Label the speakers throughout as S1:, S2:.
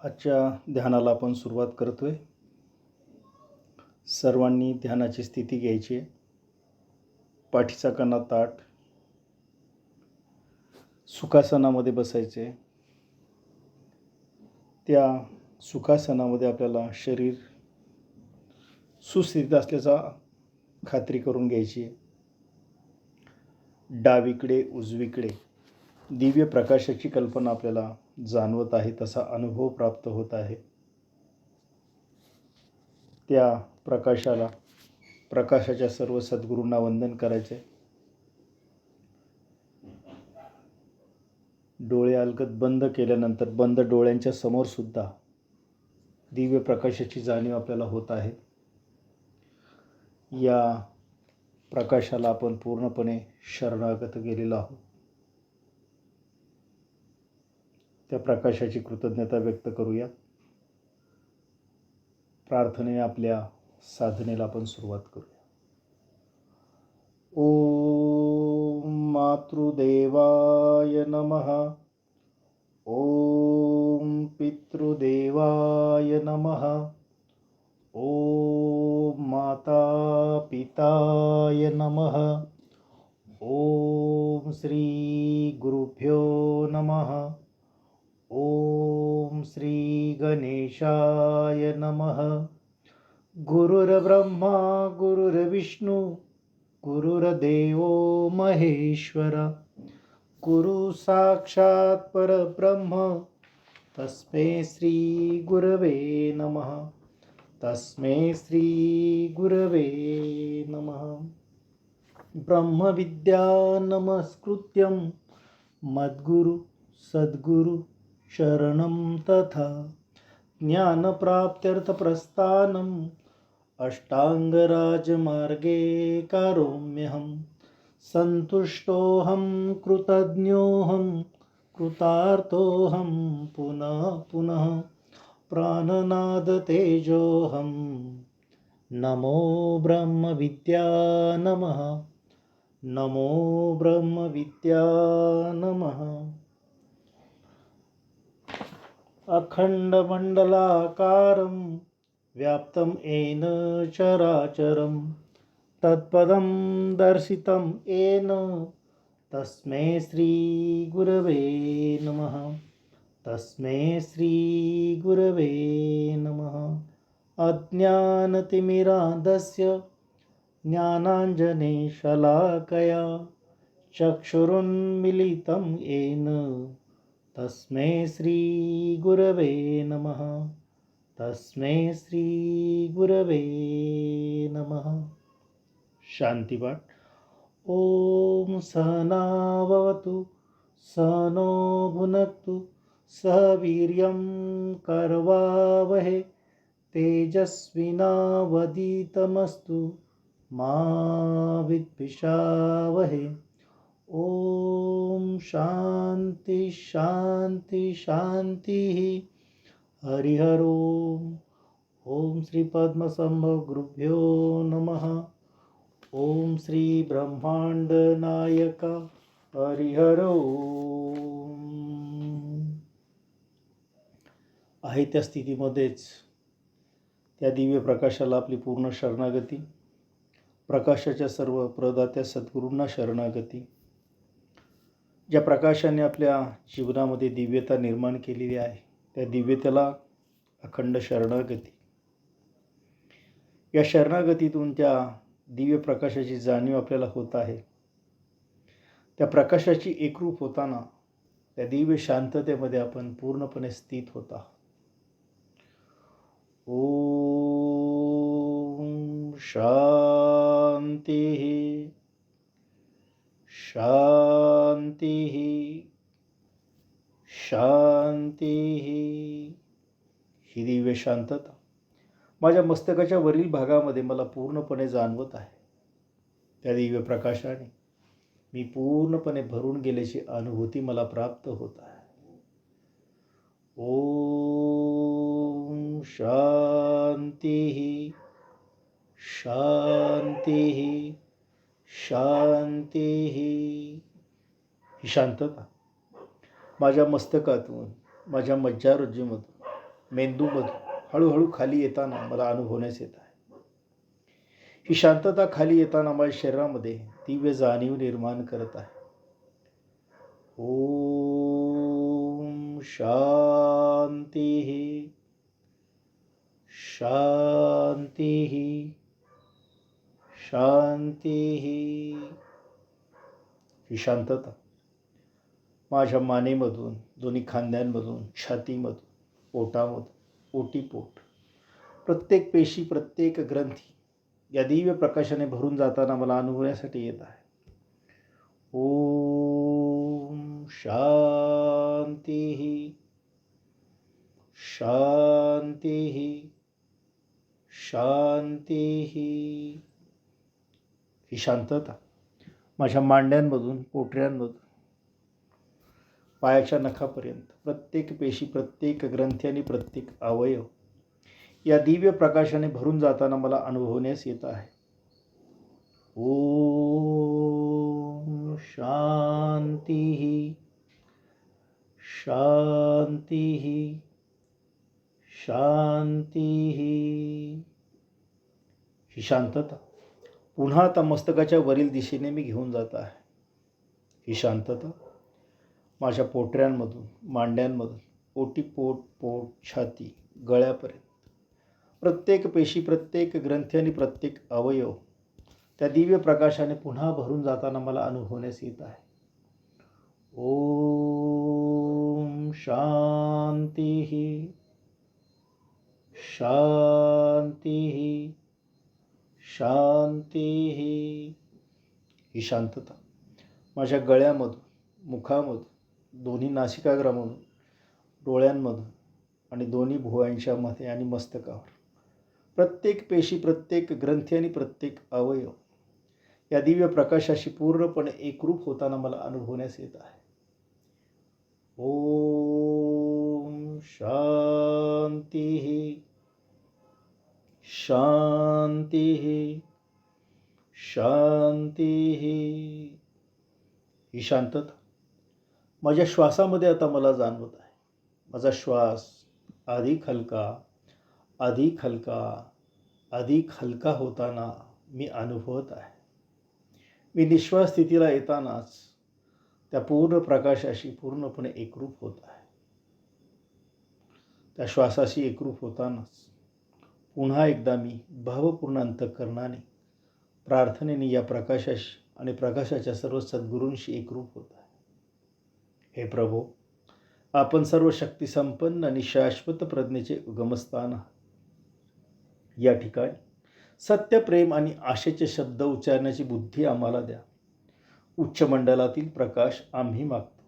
S1: आजच्या ध्यानाला आपण सुरुवात करतोय. सर्वांनी ध्यानाची स्थिती घ्यायची आहे. पाठीचा कणा ताठ, सुखासनामध्ये बसायचे. त्या सुखासनामध्ये आपल्याला शरीर सुस्थितीत असल्याचा खात्री करून घ्यायची. डावीकडे उजवीकडे दिव्य प्रकाशाची कल्पना आपल्याला जाणवत आहे, तसा अनुभव प्राप्त होत आहे. त्या प्रकाशाच्या सर्व सद्गुरूंना वंदन करायचे. डोळे अलगद बंद केल्यानंतर बंद डोळ्यांच्या समोर सुद्धा दिव्य प्रकाशाची जाणीव आपल्याला होत आहे. या प्रकाशाला आपण पूर्णपणे शरणागत गेलेलो आहोत. त्या प्रकाशाची कृतज्ञता व्यक्त करूया. प्रार्थनेने आपल्या साधनेला आपण सुरुवात करूया. ओम मातृदेवाय नमः. ओम पितृदेवाय नमः. ओम माता पिताय नमः. ओम श्री गुरुभ्यो नमः. ओम श्री गणेशाय नमः. गुरुर्ब्रह्मा गुरुर्विष्णू गुरुर्देवो महेश्वर. गुरु साक्षात् परब्रह्म तस्मै श्री गुरवे नमः. तस्मै श्री गुरवे नमः. ब्रह्मविद्या नमस्कृत्यं मद्गुरु सद्गुरु शरणं तथा ज्ञानप्राप्त्यर्थप्रस्थानम् अष्टांगराजमार्गे करोम्यहं. सन्तुष्टोऽहं कृतज्ञोऽहं कृतार्थोऽहं पुनः पुनः प्राणनादतेजोऽहं. नमो ब्रह्मविद्या नमः. नमो ब्रह्मविद्या नमः. अखंडमंडलाकारं व्याप्तं येन चराचरं तत्पदं दर्शितं येन तस्मै श्री गुरवे नमः. तस्मै श्री गुरवे नमः. अज्ञानतिमिरान्धस्य ज्ञानाञ्जनशलाकया चक्षुरुन्मीलितं येन तस्मै श्री गुरवे नमः. तस्मै श्री गुरवे नमः. शांतिपाठ. ओम सहना भवतु सहनो भुनक्तु सह वीर्यं करवावहै तेजस्विनावधीतमस्तु मा विद्विषावहै. ओम शांति शांति शांति. हरिहर ओम. ओम श्री पद्मसंभव गुरुभ्यो नमः. ओम श्री ब्रह्मांड नायक हरिहर ओम. आहे त्या स्थितीमध्येच त्या दिव्य प्रकाशाला आपली पूर्ण शरणागती. प्रकाशाच्या सर्व प्रदात्या सद्गुरूंना शरणागती. ज्या प्रकाशाने आपल्या जीवनामध्ये दिव्यता निर्माण केलेली आहे त्या दिव्यतेला अखंड शरणागती. या शरणागतीतून त्या दिव्य प्रकाशाची जाणीव आपल्याला होत आहे. त्या प्रकाशाची एकरूप होताना त्या दिव्य शांततेमध्ये आपण पूर्णपणे स्थित होता. ओम शांती शांती शांती. ही दिव्य शांतता माझ्या मस्तकाच्या वरील भागामध्ये मला पूर्णपणे जाणवत आहे. त्या दिव्य प्रकाशाने मी पूर्णपणे भरून गेल्याची अनुभूती मला प्राप्त होत आहे. ओम शांती शांती शांती. ही शांतता माझ्या मस्तकातून माझ्या मज्जारज्जूमधून मेंदूमधून हळूहळू खाली येताना मला अनुभवण्यास येत आहे. ही शांतता खाली येताना माझ्या शरीरामध्ये दिव्य जाणीव निर्माण करत आहे. ओम शांती शांती शांती. ही शांतता माझ्या मानेमधून, दोन्ही खांद्यांमधून, छातीमधून, पोटामधून, ओटीपोट, प्रत्येक पेशी, प्रत्येक ग्रंथी या दिव्य प्रकाशाने भरून जाताना मला अनुभवण्यासाठी येत आहे. ओम शांती शांती शांती. ही शांतता माझ्या मांड्यांमधून, पोटऱ्यांमधून, पायाच्या नखापर्यंत प्रत्येक पेशी, प्रत्येक ग्रंथी आणि प्रत्येक अवयव या दिव्य प्रकाशाने भरून जाताना मला अनुभवण्यास येत आहे. ओम शांती शांती शांती. ही शांतता पुन्हा आता मस्तकाच्या वरील दिशेने मी घेऊन जात आहे. ही शांतता माझ्या पोटऱ्यांमधून, मांड्यांमधून, ओटीपोट, पोट, छाती, गळ्यापर्यंत प्रत्येक पेशी, प्रत्येक ग्रंथी आणि प्रत्येक अवयव त्या दिव्य प्रकाशाने पुन्हा भरून जाताना मला अनुभवण्यास येत आहे. ओम शांती शांती शांती. ही शांतता माझ्या गळ्यामधून, मुखामधून, दोन्ही नासिकाग्रामधून, डोळ्यांमधून आणि दोन्ही भुवयांच्या मध्ये आणि मस्तकावर प्रत्येक पेशी, प्रत्येक ग्रंथी आणि प्रत्येक अवयव या दिव्य प्रकाशाशी पूर्णपणे एकरूप होताना मला अनुभवण्यास येत आहे. ओम शांती शांती शांती. ही शांतता माझ्या श्वासामध्ये आता मला जाणवत आहे. माझा श्वास अधिक हलका, अधिक हलका, अधिक हलका होताना मी अनुभवत आहे. मी निश्वास स्थितीला येतानाच त्या पूर्ण प्रकाशाशी पूर्णपणे एकरूप होत आहे. त्या श्वासाशी एकरूप होतानाच पुन्हा एकदा मी भावपूर्ण अंतःकरणाने, प्रार्थनेने या प्रकाशाशी आणि प्रकाशाच्या सर्व सद्गुरूंशी एकरूप होत आहे. हे प्रभो, आपण सर्व शक्तिसंपन्न आणि शाश्वत प्रज्ञेचे उगमस्थान आहात. या ठिकाणी सत्य, प्रेम आणि आशेचे शब्द उच्चारण्याची बुद्धी आम्हाला द्या. उच्च मंडलातील प्रकाश आम्ही मागतो.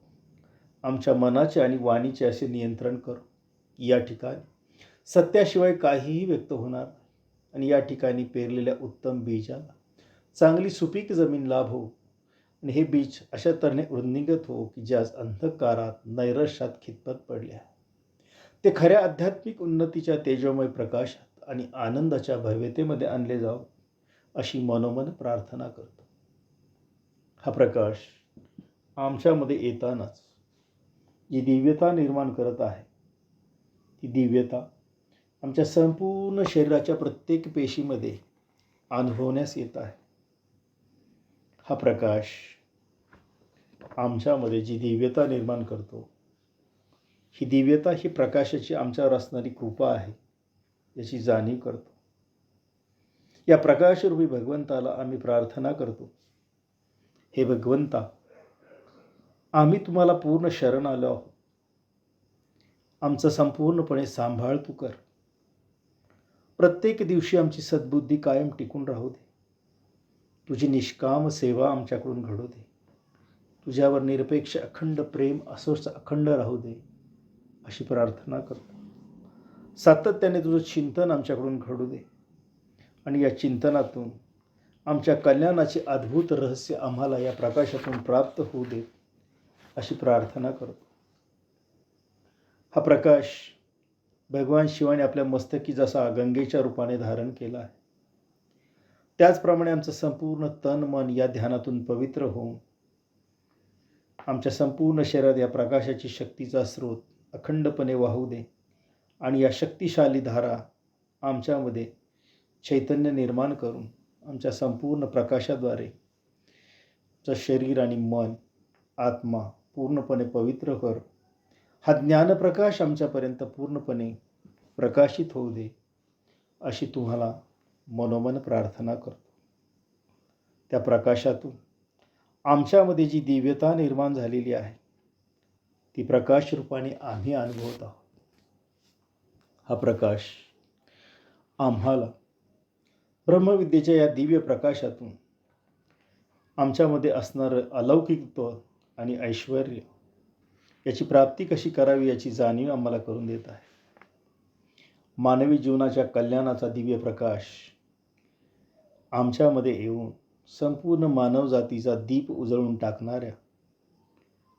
S1: आमच्या मनाचे आणि वाणीचे असे नियंत्रण करू. या ठिकाणी सत्याशिवाय काहीही व्यक्त होणार नाही आणि या ठिकाणी पेरलेल्या उत्तम बीजाला चांगली सुपीक जमीन लाभो आणि हे बीज अशा तऱ्हेने वृद्धिंगत हो की ज्यास अंधकारात, नैराश्यात खितपत पडले आहे ते खऱ्या आध्यात्मिक उन्नतीच्या तेजोमय प्रकाशात आणि आनंदाच्या भव्यतेमध्ये आणले जावं अशी मनोमन प्रार्थना करतो. हा प्रकाश आमच्यामध्ये येतानाच जी दिव्यता निर्माण करत आहे, ती दिव्यता आमच्या संपूर्ण शरीराच्या प्रत्येक पेशीमध्ये अनुभवण्यास येत आहे. हा प्रकाश आमच्यामध्ये जी दिव्यता निर्माण करतो, ही दिव्यता ही प्रकाशाची आमच्यावर असणारी कृपा आहे याची जाणीव करतो. या प्रकाशरूपी भगवंताला आम्ही प्रार्थना करतो. हे भगवंता, आम्ही तुम्हाला पूर्ण शरण आलो आहोत. आमचं संपूर्णपणे सांभाळ तू कर. प्रत्येक दिवशी आमची सद्बुद्धी कायम टिकून राहू दे. तुझी निष्काम सेवा आमच्याकडून घडू दे. तुझ्यावर निरपेक्ष अखंड प्रेम असंच अखंड राहू दे अशी प्रार्थना करतो. सातत्याने तुझं चिंतन आमच्याकडून घडू दे आणि या चिंतनातून आमच्या कल्याणाचे अद्भुत रहस्य आम्हाला या प्रकाशातून प्राप्त होऊ दे अशी प्रार्थना करतो. हा प्रकाश भगवान शिवाने आपल्या मस्तकी जसा गंगेच्या रूपाने धारण केला आहे, त्याचप्रमाणे आमचं संपूर्ण तन मन या ध्यानातून पवित्र होऊन आमच्या संपूर्ण शरीरात या प्रकाशाची शक्तीचा स्रोत अखंडपणे वाहू दे आणि या शक्तिशाली धारा आमच्यामध्ये चैतन्य निर्माण करून आमच्या संपूर्ण प्रकाशाद्वारे शरीर आणि मन आत्मा पूर्णपणे पवित्र कर. हा ज्ञानप्रकाश आमच्यापर्यंत पूर्णपणे प्रकाशित होऊ दे, अशी तुम्हाला मनोमन प्रार्थना करतो. त्या प्रकाशातून आमच्यामध्ये जी दिव्यता निर्माण झालेली आहे ती प्रकाश रूपाने आम्ही अनुभवत आहोत. हा प्रकाश आम्हाला ब्रह्मविद्येच्या या दिव्य प्रकाशातून आमच्यामध्ये असणारं अलौकिकत्व आणि ऐश्वर याची प्राप्ती कशी करावी याची जाणीव आम्हाला करून देत आहे. मानवी जीवनाच्या कल्याणाचा दिव्य प्रकाश आमच्यामध्ये येऊन संपूर्ण मानवजातीचा दीप उजळून टाकणाऱ्या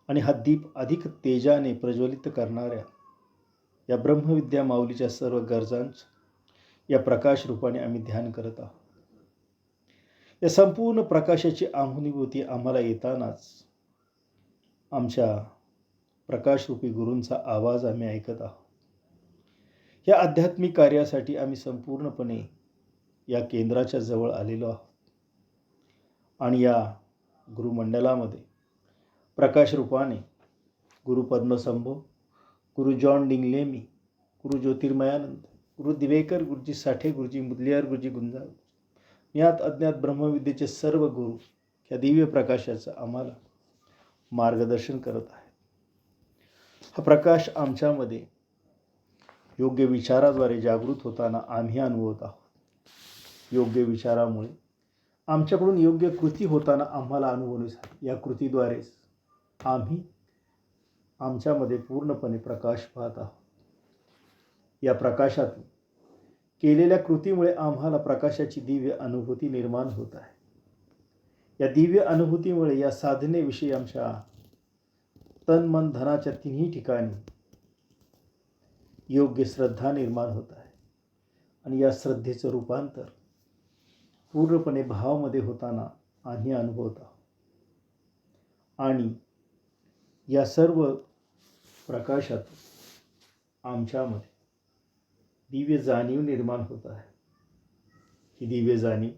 S1: आणि हा दीप अधिक तेजाने प्रज्वलित करणाऱ्या या ब्रह्मविद्या माऊलीच्या सर्व गरजांचं या प्रकाश रूपाने आम्ही ध्यान करत आहोत. या संपूर्ण प्रकाशाची अनुभूती आम्हाला येतानाच आमच्या प्रकाशरूपी गुरूंचा आवाज आम्ही ऐकत आहोत. या आध्यात्मिक कार्यासाठी आम्ही संपूर्णपणे या केंद्राच्या जवळ आलेलो आहोत आणि या गुरुमंडलामध्ये प्रकाशरूपाने गुरु पद्मसंभव, गुरु जॉन डिंगलेमी, गुरु ज्योतिर्मयानंद, गुरु दिवेकर गुरुजी साठे, गुरुजी मुदलियार, गुरुजी गुंजाळ, यात अज्ञात ब्रह्मविद्येचे सर्व गुरु या दिव्य प्रकाशाचं आम्हाला मार्गदर्शन करत आहेत. हा प्रकाश आमच्यामध्ये योग्य विचाराद्वारे जागृत होताना आम्ही अनुभवत आहोत. योग्य विचारामुळे आमच्याकडून योग्य कृती होताना आम्हाला अनुभवण्यास या कृतीद्वारेच आम्ही आमच्यामध्ये पूर्णपणे प्रकाश पाहत आहोत. या प्रकाशातून केलेल्या कृतीमुळे आम्हाला प्रकाशाची दिव्य अनुभूती निर्माण होत आहे. या दिव्य अनुभूतीमुळे या साधनेविषयी आमच्या तन मन धनाच्या तिन्ही ठिकाणी योग्य श्रद्धा निर्माण होत आहे आणि या श्रद्धेचं रूपांतर पूर्णपणे भावामध्ये होताना आम्ही अनुभवत आहोत. आणि या सर्व प्रकाशातून आमच्यामध्ये दिव्य जाणीव निर्माण होत आहे. ही दिव्य जाणीव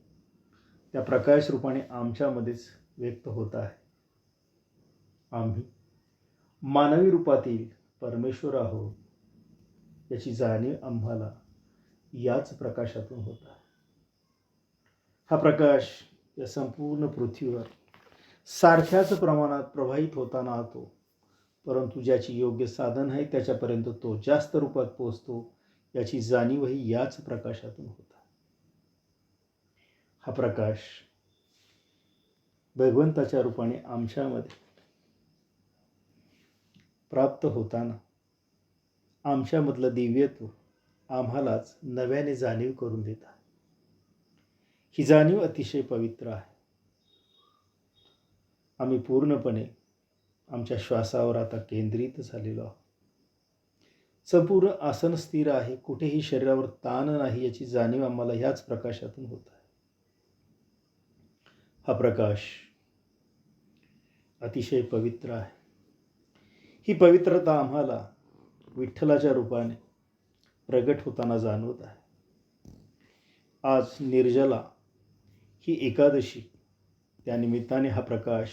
S1: त्या प्रकाश रूपाने आमच्यामध्येच व्यक्त होत आहे. आम्ही मानवी रूपातील परमेश्वर आहोत याची जाणीव आम्हाला याच प्रकाशातून होत आहे. हा प्रकाश या संपूर्ण पृथ्वीवर सारख्याच प्रमाणात प्रवाहित होताना होतो, परंतु ज्याची योग्य साधन आहे त्याच्यापर्यंत तो जास्त रूपात पोहोचतो याची जाणीवही याच प्रकाशातून होत आहे. हा प्रकाश भगवंताच्या रूपाने आमच्यामध्ये प्राप्त होताना आमच्यामधलं दिव्यत्व आम्हालाच नव्याने जाणीव करून देत आहे. ही जाणीव अतिशय पवित्र आहे. आम्ही पूर्णपणे आमच्या श्वासावर आता केंद्रित झालेलो आहोत. संपूर्ण आसन स्थिर आहे, कुठेही शरीरावर ताण नाही याची जाणीव आम्हाला ह्याच प्रकाशातून होत आहे. हा प्रकाश अतिशय पवित्र आहे. ही पवित्रता आम्हाला विठ्ठलाच्या रूपाने प्रगट होताना जाणवत आहे. आज निर्जला ही एकादशी, त्यानिमित्ताने हा प्रकाश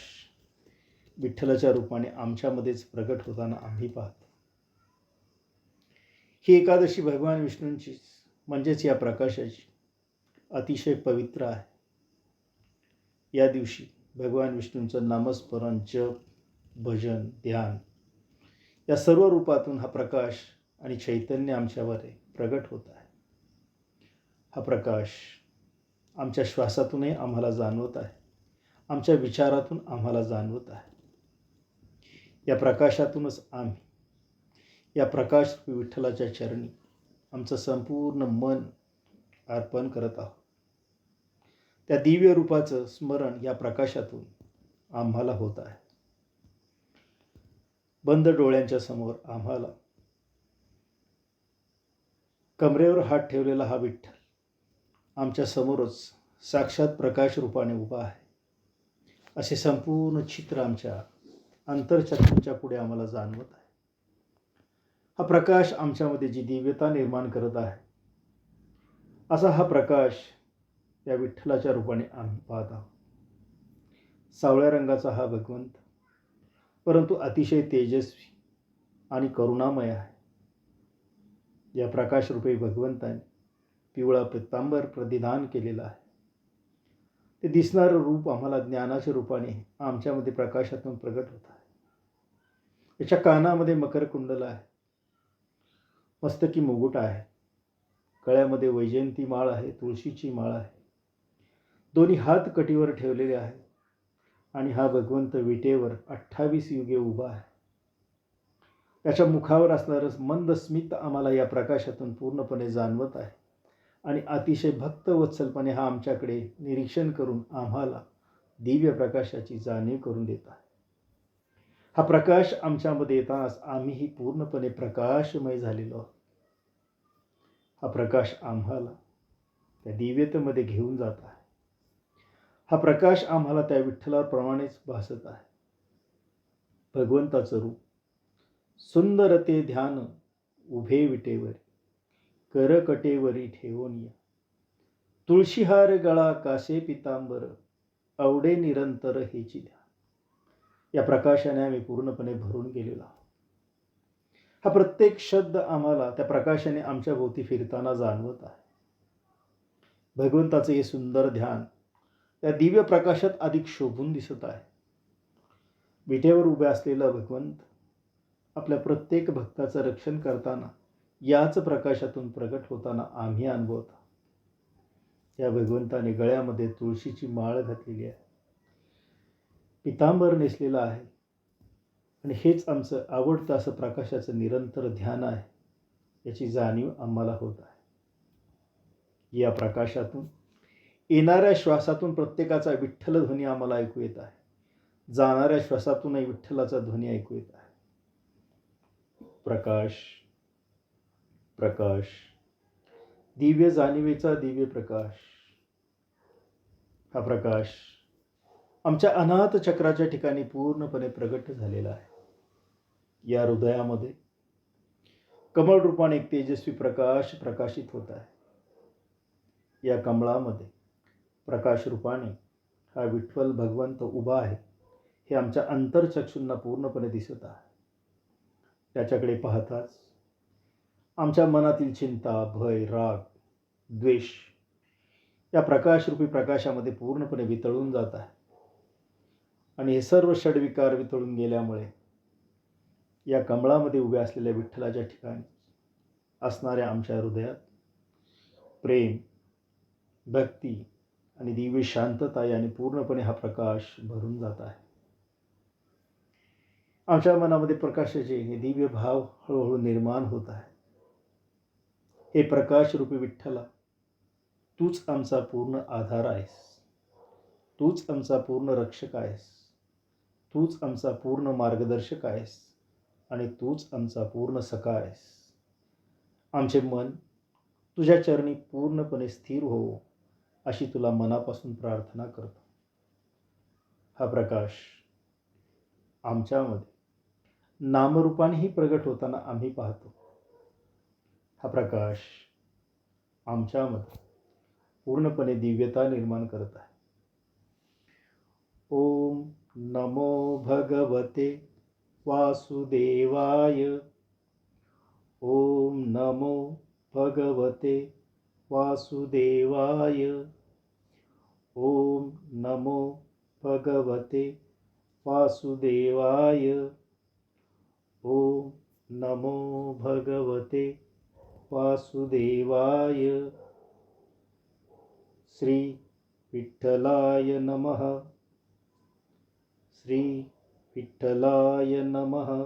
S1: विठ्ठलाच्या रूपाने आमच्यामध्येच प्रगट होताना आम्ही पाहतो. ही एकादशी भगवान विष्णूंची म्हणजेच या प्रकाशाची अतिशय पवित्र आहे. या दिवशी भगवान विष्णूंचं नामस्मरण, जप, भजन, ध्यान या सर्व रूपातून हा प्रकाश आणि चैतन्य आमच्यावर प्रगट होत आहे. हा प्रकाश आमच्या श्वासातूनही आम्हाला जाणवत आहे, आमच्या विचारातून आम्हाला जाणवत आहे. या प्रकाशातूनच आम्ही या प्रकाश विठ्ठलाच्या चरणी आमचं संपूर्ण मन अर्पण करत आहोत. त्या दिव्य रूपाचं स्मरण या प्रकाशातून आम्हाला होत आहे. बंद डोळ्यांच्या समोर आम्हाला कमरेवर हात ठेवलेला हा विठ्ठल आमच्या समोरच साक्षात प्रकाश रूपाने उभा आहे असे संपूर्ण चित्र आमच्या अंतर्चक्षुच्या पुढे आम्हाला जाणवत आहे. हा प्रकाश आमच्यामध्ये जी दिव्यता निर्माण करत आहे, असा हा प्रकाश या विठ्ठलाच्या रूपाने आम्ही पाहत आहोत. सावळ्या रंगाचा हा भगवंत, परंतु अतिशय तेजस्वी आणि करुणामय आहे. या प्रकाशरूपी भगवंताने पिवळा पितांबर परिधान केलेला आहे. ते दिसणारं रूप आम्हाला ज्ञानाच्या रूपाने आमच्यामध्ये प्रकाशातून प्रगट होत आहे. याच्या कानामध्ये मकरकुंडल आहे, मस्तकी मुकुट आहे, गळ्यामध्ये वैजयंती माळ आहे, तुळशीची माळ आहे, दोन्ही हात कटीवर ठेवलेले आहेत आणि हा भगवंत विटेवर 28 युगे उभा आहे. त्याच्या मुखावर असणारं मंद स्मित आम्हाला या प्रकाशातून पूर्णपणे जाणवत आहे आणि अतिशय भक्तवत्सलपणे हा आमच्याकडे निरीक्षण करून आम्हाला दिव्य प्रकाशाची जाणीव करून देत आहे. हा प्रकाश आमच्यामध्ये येतानाच आम्हीही पूर्णपणे प्रकाशमय झालेलो आहोत. हा प्रकाश आम्हाला त्या दिव्यतेमध्ये घेऊन जात आहे. हा प्रकाश आम्हाला त्या विठ्ठलाप्रमाणेच भासत आहे. भगवंताचं रूप सुंदर ते ध्यान उभे विटेवरी, करकटेवरी ठेवून या, तुळशीहार गळा कासे पितांबर, आवडे निरंतर हेची ध्यान. या प्रकाशाने आम्ही पूर्णपणे भरून गेलेलो आहोत. हा प्रत्येक शब्द आम्हाला त्या प्रकाशाने आमच्या भोवती फिरताना जाणवत आहे. भगवंताचे हे सुंदर ध्यान त्या दिव्य प्रकाशात अधिक शोभून दिसत आहे. विटेवर उभे असलेला भगवंत आपल्या प्रत्येक भक्ताचं रक्षण करताना याच प्रकाशातून प्रगट होताना आम्ही अनुभवत आहोत. या भगवंताने गळ्यामध्ये तुळशीची माळ घातलेली आहे, पितांबर नेसलेला आहे आणि हेच आमचं आवडतं असं प्रकाशाचं निरंतर ध्यान आहे. याची जाणीव आम्हाला होत आहे. या प्रकाशातून येणाऱ्या श्वासातून प्रत्येकाचा विठ्ठल ध्वनी आम्हाला ऐकू येत आहे. जाणाऱ्या श्वासातूनही विठ्ठलाचा ध्वनी ऐकू येत आहे. प्रकाश, प्रकाश, दिव्य जाणीवेचा दिव्य प्रकाश. हा प्रकाश आमच्या अनाथ चक्राच्या ठिकाणी पूर्णपणे प्रगट झालेला आहे. या हृदयामध्ये कमळ रूपाने एक तेजस्वी प्रकाश प्रकाशित होत आहे. या कमळामध्ये प्रकाश रूपाने हा विठ्ठल भगवंत उभा आहे हे आमच्या अंतरचक्षूंना पूर्णपणे दिसत आहे. त्याच्याकडे पाहताच आमच्या मनातील चिंता, भय, राग, द्वेष या प्रकाशरूपी प्रकाशामध्ये पूर्णपणे वितळून जात आहे आणि हे सर्व षड्विकार वितळून गेल्यामुळे या कमळामध्ये उभ्या असलेल्या विठ्ठलाच्या ठिकाणी असणाऱ्या आमच्या हृदयात प्रेम, भक्ती आणि दिव्य शांतता याने पूर्णपणे हा प्रकाश भरून जात आहे. आमच्या मनामध्ये प्रकाशाचे हे दिव्य भाव हळूहळू निर्माण होत आहे. हे प्रकाशरूपी विठ्ठला, तूच आमचा पूर्ण आधार आहेस, तूच आमचा पूर्ण रक्षक आहेस, तूच आमचा पूर्ण मार्गदर्शक आहेस आणि तूच आमचा पूर्ण सखा आहेस. आमचे मन तुझ्या चरणी पूर्णपणे स्थिर हो अशी तुला मनापासून प्रार्थना करतो. हा प्रकाश आमच्यामध्ये नामरूपानेही प्रगट होताना आम्ही पाहतो. हा प्रकाश आमच्यामध्ये पूर्णपणे दिव्यता निर्माण करत आहे. ओम नमो भगवते वासुदेवाय. ओम नमो भगवते वासुदेवाय. ओम नमो भगवते वासुदेवाय. ओम नमो भगवते वासुदेवाय. श्री विठ्ठलाय नमः. श्री विठ्ठलाय नमः.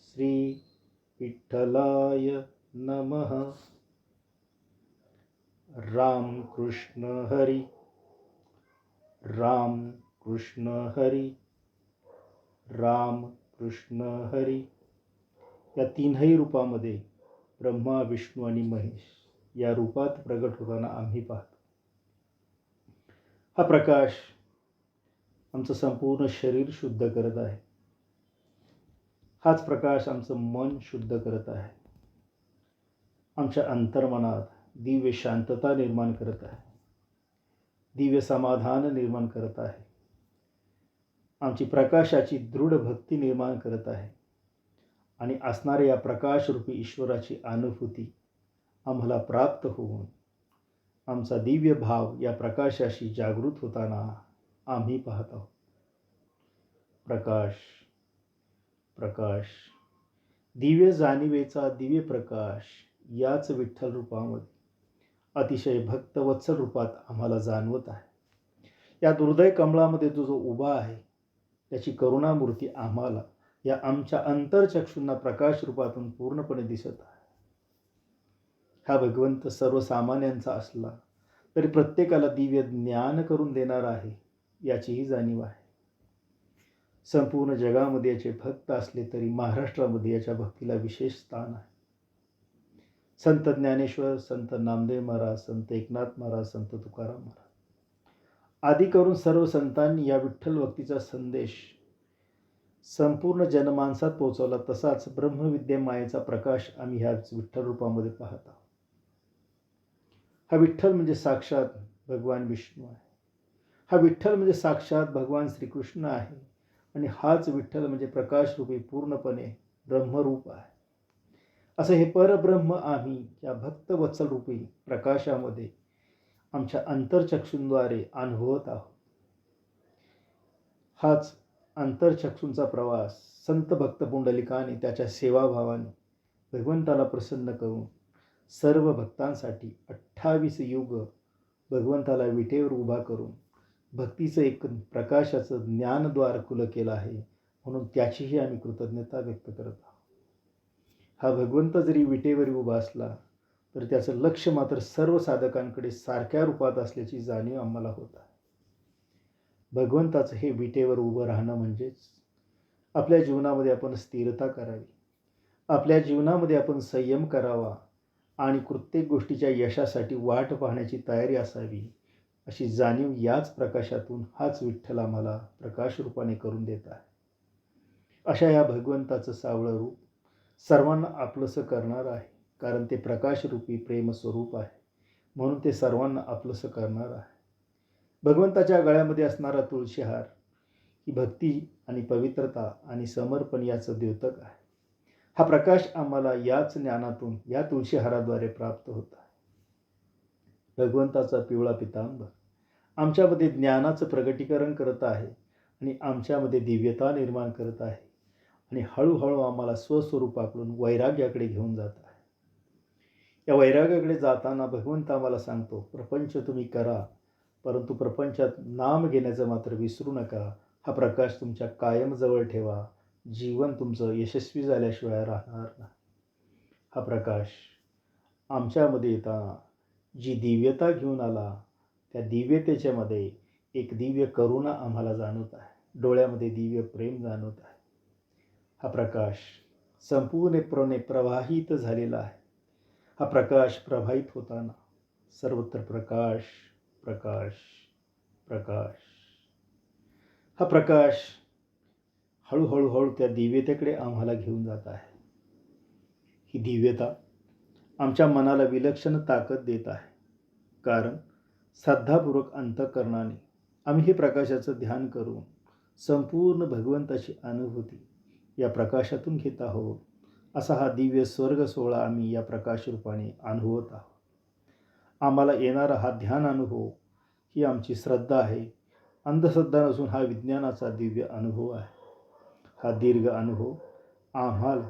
S1: श्री विठ्ठलाय नमः. राम कृष्ण हरी, राम कृष्ण हरी, राम कृष्ण हरी. या तीनही रूपामध्ये ब्रह्मा, विष्णू आणि महेश या रूपात प्रगट होताना आम्ही पाहतो. हा प्रकाश आमचं संपूर्ण शरीर शुद्ध करत आहे. हाच प्रकाश आमचं मन शुद्ध करत आहे. आमच्या अंतर्मनात दिव्य शांतता निर्माण करत आहे. दिव्य समाधान निर्माण करत आहे. आमची प्रकाशाची दृढ भक्ती निर्माण करत आहे. आणि असणाऱ्या या प्रकाशरूपी ईश्वराची अनुभूती आम्हाला प्राप्त होऊन आमचा दिव्य भाव या प्रकाशाशी जागृत होताना आम्ही पाहत आहोत. प्रकाश, प्रकाश, दिव्य जाणिवेचा दिव्य प्रकाश याच विठ्ठल रूपामध्ये अतिशय भक्तवत्सल रूपात आम्हाला जाणवत आहे. या हृदय कमळामध्ये जो उभा आहे त्याची करुणामूर्ती आम्हाला या आमच्या अंतरचक्षूंना प्रकाश रूपातून पूर्णपणे दिसत आहे. हा भगवंत सर्वसामान्यांचा असला तरी प्रत्येकाला दिव्य ज्ञान करून देणार आहे याचीही जाणीव आहे. संपूर्ण जगामध्ये याचे भक्त असले तरी महाराष्ट्रामध्ये याच्या भक्तीला विशेष स्थान आहे. संत ज्ञानेश्वर, संत नामदेव महाराज, संत एकनाथ महाराज, संत तुकाराम महाराज आदी करून सर्व संतांनी या विठ्ठल भक्तीचा संदेश संपूर्ण जनमानसात पोहोचवला. तसाच ब्रह्मविद्या मायेचा प्रकाश आम्ही ह्याच विठ्ठल रूपामध्ये पाहत आहोत. हा विठ्ठल म्हणजे साक्षात भगवान विष्णू आहे. हा विठ्ठल म्हणजे साक्षात भगवान श्रीकृष्ण आहे. आणि हाच विठ्ठल म्हणजे प्रकाशरूपी पूर्णपणे ब्रह्मरूप आहे. असं हे परब्रह्म आम्ही या भक्तवत्सल रूपी प्रकाशामध्ये आमच्या अंतरचक्षूंद्वारे अनुभवत आहोत. हाच अंतरचक्षूंचा प्रवास संत भक्त पुंडलिकाने त्याच्या सेवाभावाने भगवंताला प्रसन्न करून सर्व भक्तांसाठी 28 युग भगवंताला विटेवर उभा करून भक्तीचं एक प्रकाशाचं ज्ञानद्वार खुलं केलं आहे. म्हणून त्याचीही आम्ही कृतज्ञता व्यक्त करत आहोत. हा भगवंत जरी विटेवर उभा असला तर त्याचं लक्ष मात्र सर्व साधकांकडे सारख्या रूपात असल्याची जाणीव आम्हाला होत आहे. भगवंताचं हे विटेवर उभं राहणं म्हणजेच आपल्या जीवनामध्ये आपण स्थिरता करावी, आपल्या जीवनामध्ये आपण संयम करावा आणि प्रत्येक गोष्टीच्या यशासाठी वाट पाहण्याची तयारी असावी अशी जाणीव याच प्रकाशातून हाच विठ्ठल आम्हाला प्रकाश रूपाने करून देत आहे. अशा या भगवंताचं सावळं रूप सर्वांना आपलंसं करणार आहे. कारण ते प्रकाशरूपी प्रेमस्वरूप आहे. म्हणून ते सर्वांना आपलंसं करणार आहे. भगवंताच्या गळ्यामध्ये असणारा तुळशीहार ही भक्ती आणि पवित्रता आणि समर्पण याचं द्योतक आहे. हा प्रकाश आम्हाला याच ज्ञानातून या तुळशीहाराद्वारे प्राप्त होत आहे. भगवंताचा पिवळा पितांबर आमच्यामध्ये ज्ञानाचं प्रगटीकरण करत आहे आणि आमच्यामध्ये दिव्यता निर्माण करत आहे आणि हळूहळू आम्हाला स्वस्वरूपाकडून वैराग्याकडे घेऊन जात आहे. या वैराग्याकडे जाताना भगवंत आम्हाला सांगतो, प्रपंच तुम्ही करा परंतु प्रपंचात नाम घेण्याचं मात्र विसरू नका. हा प्रकाश तुमच्या कायम जवळ ठेवा. जीवन तुमचं यशस्वी झाल्याशिवाय राहणार नाही. हा प्रकाश आमच्यामध्ये येताना जी दिव्यता घेऊन आला त्या दिव्यतेच्यामध्ये एक दिव्य करुणा आम्हाला जाणवत आहे. डोळ्यामध्ये दिव्य प्रेम जाणवत आहे. हा प्रकाश संपूर्णपणे प्रवाहित झालेला आहे. हा प्रकाश प्रवाहित होताना सर्वत्र प्रकाश, प्रकाश, प्रकाश. हा प्रकाश हळूहळू त्या दिव्यतेकडे आम्हाला घेऊन जात आहे. ही दिव्यता आमच्या मनाला विलक्षण ताकद देत आहे. कारण श्रद्धापूर्वक अंतःकरणाने आम्ही हे प्रकाशाचं ध्यान करून संपूर्ण भगवंताची अनुभूती या प्रकाशातून घेत आहोत. असा हा दिव्य स्वर्ग सोहळा आम्ही या प्रकाशरूपाने अनुभवत आहोत. आम्हाला येणारा हा ध्यान अनुभव ही आमची श्रद्धा आहे. अंधश्रद्धा नसून हा विज्ञानाचा दिव्य अनुभव आहे. हा दीर्घ अनुभव आम्हाला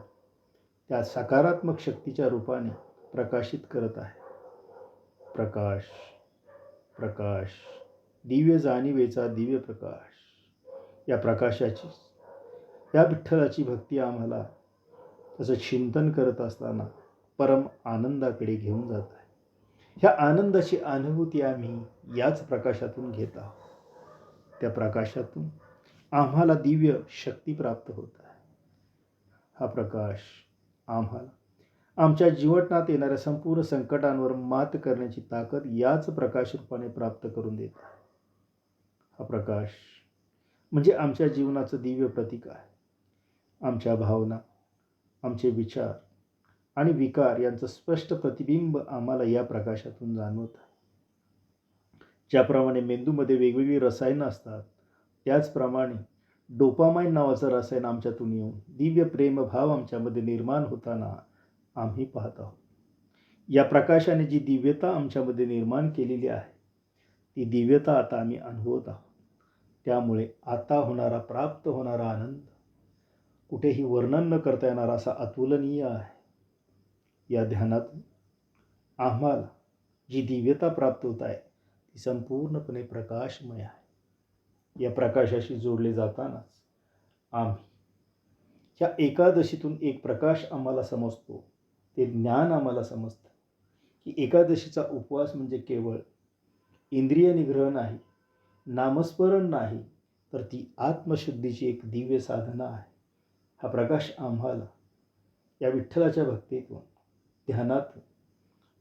S1: त्या सकारात्मक शक्तीच्या रूपाने प्रकाशित करत आहे. प्रकाश, प्रकाश, दिव्य जाणिवेचा दिव्य प्रकाश. या प्रकाशाची, या विठ्ठलाची भक्ती आम्हाला त्याचं चिंतन करत असताना परम आनंदाकडे घेऊन जात आहे. ह्या आनंदाची अनुभूती आम्ही याच प्रकाशातून घेत आहोत. त्या प्रकाशातून आम्हाला दिव्य शक्ती प्राप्त होत आहे. हा प्रकाश आम्हाला आमच्या जीवनात येणाऱ्या संपूर्ण संकटांवर मात करण्याची ताकद याच प्रकाश रूपाने प्राप्त करून देत आहे. हा प्रकाश म्हणजे आमच्या जीवनाचं दिव्य प्रतीक आहे. आमच्या भावना, आमचे विचार आणि विकार यांचं स्पष्ट प्रतिबिंब आम्हाला या प्रकाशातून जाणवत आहे. ज्याप्रमाणे मेंदूमध्ये वेगवेगळी रसायनं असतात, त्याचप्रमाणे डोपामाइन नावाचं रसायन आमच्यातून येऊन दिव्य प्रेमभाव आमच्यामध्ये निर्माण होताना आम्ही पाहत आहोत. या प्रकाशाने जी दिव्यता आमच्यामध्ये निर्माण केलेली आहे, ती दिव्यता आता आम्ही अनुभवत आहोत. त्यामुळे आता प्राप्त होणारा आनंद कुठेही वर्णन न करता येणारा असा अतुलनीय आहे. या ध्यानातून आम्हाला जी दिव्यता प्राप्त होत आहे ती संपूर्णपणे प्रकाशमय आहे. या प्रकाशाशी जोडले जातानाच आम्ही या एकादशीतून एक प्रकाश आम्हाला समजतो. ते ज्ञान आम्हाला समजतं की एकादशीचा उपवास म्हणजे केवळ इंद्रिय निग्रह नाही, नामस्मरण नाही, तर ती आत्मशुद्धीची एक दिव्य साधना आहे. हा प्रकाश आम्हाला या विठ्ठलाच्या भक्तीतून, ध्यानातून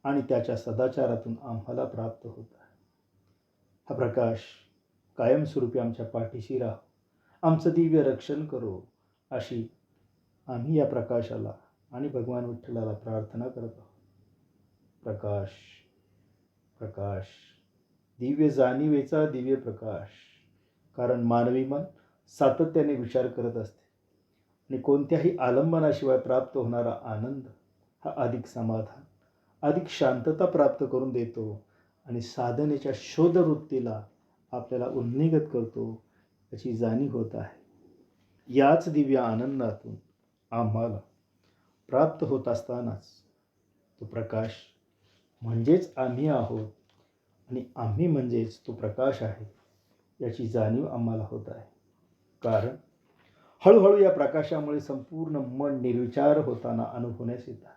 S1: आणि त्याच्या सदाचारातून आम्हाला प्राप्त होत आहे. हा प्रकाश कायमस्वरूपी आमच्या पाठीशी राहो, आमचं दिव्य रक्षण करो, अशी आम्ही या प्रकाशाला आणि भगवान विठ्ठलाला प्रार्थना करत आहोत. प्रकाश, प्रकाश, दिव्य जाणीवेचा दिव्य प्रकाश. कारण मानवी मन सातत्याने विचार करत असते आणि कोणत्याही आलंबनाशिवाय प्राप्त होणारा आनंद हा अधिक समाधान, अधिक शांतता प्राप्त करून देतो आणि साधनेच्या शोधवृत्तीला आपल्याला उन्निगत करतो, याची जाणीव होत आहे. याच दिव्य आनंदातून आम्हाला प्राप्त होत असतानाच तो प्रकाश म्हणजेच आम्ही आहोत आणि आम्ही म्हणजेच तो प्रकाश आहे, याची जाणीव आम्हाला होत आहे. कारण हळूहळू या प्रकाशामुळे संपूर्ण मन निर्विचार होताना अनुभवण्यास येत आहे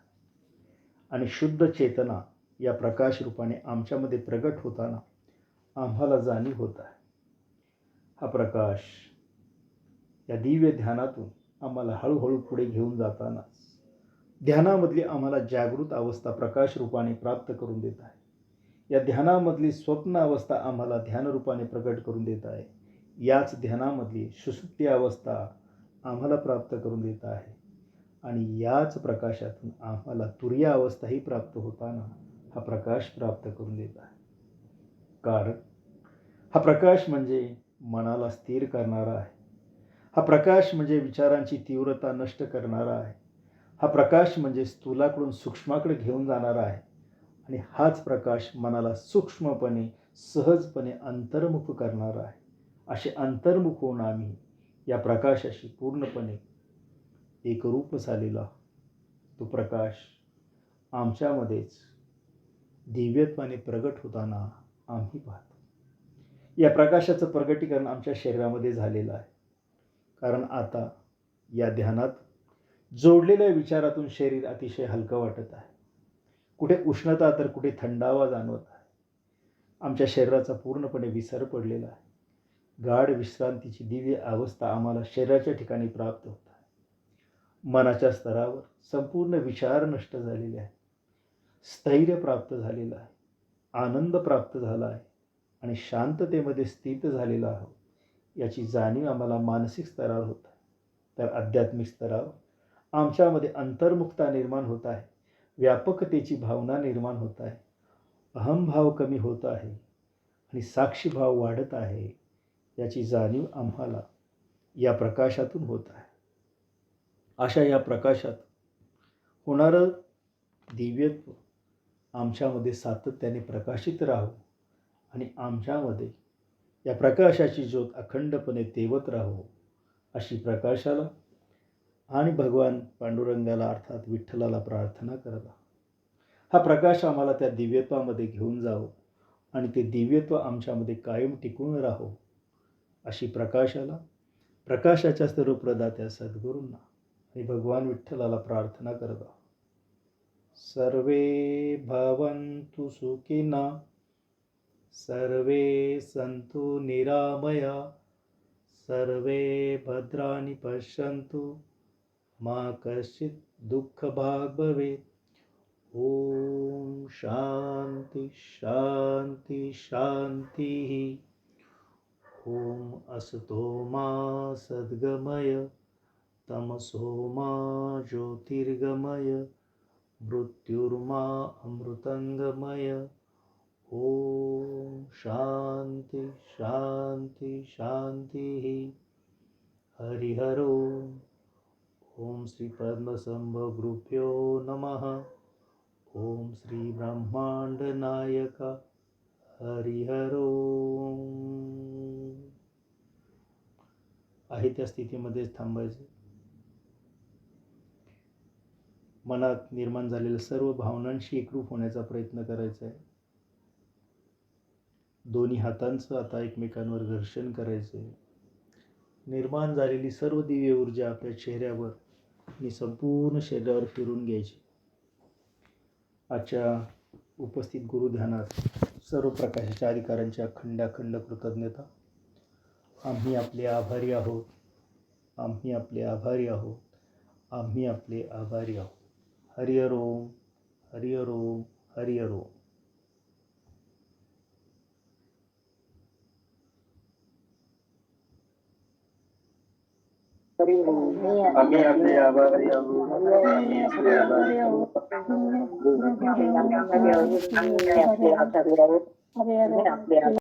S1: आणि शुद्ध चेतना या प्रकाश रूपाने आमच्यामध्ये प्रगट होताना आम्हाला जाणीव होत आहे. हा प्रकाश या दिव्य ध्यानातून आम्हाला हळूहळू पुढे घेऊन जातानाच ध्यानामधली आम्हाला जागृत अवस्था प्रकाश रूपाने प्राप्त करून देत आहे. या ध्यानामधली स्वप्न अवस्था आम्हाला ध्यान रूपाने प्रकट करून देत आहे. याच ध्यानामधली सुषुप्ती अवस्था आम्हाला प्राप्त करून देत आहे आणि याच प्रकाशातून आम्हाला तुरीय अवस्थाही प्राप्त होताना हा प्रकाश प्राप्त करून देत आहे. कारण हा प्रकाश म्हणजे मनाला स्थिर करणारा आहे. हा प्रकाश म्हणजे विचारांची तीव्रता नष्ट करणारा आहे. हा प्रकाश म्हणजे स्थूलाकडून सूक्ष्माकडे घेऊन जाणारा आहे आणि हाच प्रकाश मनाला सूक्ष्मपणे, सहजपणे अंतर्मुख करणारा आहे. असे अंतर्मुख होऊन आम्ही या प्रकाशाशी पूर्णपणे एकरूप झालेला तो प्रकाश आमच्यामध्येच दिव्यत्वाने प्रगट होताना आम्ही पाहतो. या प्रकाशाचं प्रगटीकरण आमच्या शरीरामध्ये झालेलं आहे. कारण आता या ध्यानात जोडलेल्या विचारातून शरीर अतिशय हलकं वाटत आहे. कुठे उष्णता तर कुठे थंडावा जाणवत आहे. आमच्या शरीराचा पूर्णपणे विसर पडलेला आहे. गाढ विश्रांतीची दिव्य अवस्था आम्हाला शरीराच्या ठिकाणी प्राप्त होत आहे. मनाच्या स्तरावर संपूर्ण विचार नष्ट झालेले आहेत. स्थैर्य प्राप्त झालेलं आहे, आनंद प्राप्त झाला आहे आणि शांततेमध्ये स्थित झालेला आहोत, याची जाणीव आम्हाला मानसिक स्तरावर होत आहे. तर आध्यात्मिक स्तरावर आमच्यामध्ये अंतर्मुखता निर्माण होत आहे, व्यापकतेची भावना निर्माण होत आहे, अहमभाव कमी होत आहे आणि साक्षीभाव वाढत आहे, याची जाणीव आम्हाला या प्रकाशातून होत आहे. अशा या प्रकाशात होणारं दिव्यत्व आमच्यामध्ये सातत्याने प्रकाशित राहो आणि आमच्यामध्ये या प्रकाशाची ज्योत अखंडपणे तेवत राहो, अशी प्रकाशाला आणि भगवान पांडुरंगाला अर्थात विठ्ठलाला प्रार्थना करत आहोत. हा प्रकाश आम्हाला त्या दिव्यत्वामध्ये घेऊन जावो आणि ते दिव्यत्व आमच्यामध्ये कायम टिकून राहो, अशी प्रकाशाला, प्रकाशाच्या सर्व प्रदात्या सद्गुरूंना आणि भगवान विठ्ठलाला प्रार्थना करत आहोत. सर्वे भवन्तु सुखिनः, सर्वे सन्तु निरामया, सर्वे भद्राणि पश्यन्तु, मा कश्चित् दुःखभाग् भवेत्. ओम शांती शांती शांती. ओम असतो मा सद्गमय तमसो मा ज्योतिर्गमय मृत्युर्मा अमृतंगमय. ओम शांती शांती शांती. हरिहर ओम. ओम श्री पद्मसंभवगुरुभ्यो नमः. ओम श्री ब्रह्मांड नायका हरिहर ओम. आहे त्या स्थितीमध्येच थांबायचं. मनात निर्माण झालेल्या सर्व भावनांशी एकरूप होण्याचा प्रयत्न करायचा आहे. दोन्ही हातांचं आता एकमेकांवर घर्षण करायचं आहे. निर्माण झालेली सर्व दिव्य ऊर्जा आपल्या चेहऱ्यावर आणि संपूर्ण शरीरावर फिरून घ्यायची. आजच्या उपस्थित गुरुध्यानात सर्व प्रकाशाच्या अधिकारांची अखंड कृतज्ञता. आम्ही आपले आभारी आहोत. आम्ही आपले आभारी आहोत. आम्ही आपले आभारी आहोत. हरिहर ओम. हरिहर ओम. हरिहर ओम.
S2: आम्ही आपले आभारी आहोत. आम्ही आपले आभारी आहोत.
S3: आम्ही आपले आभारी आहोत.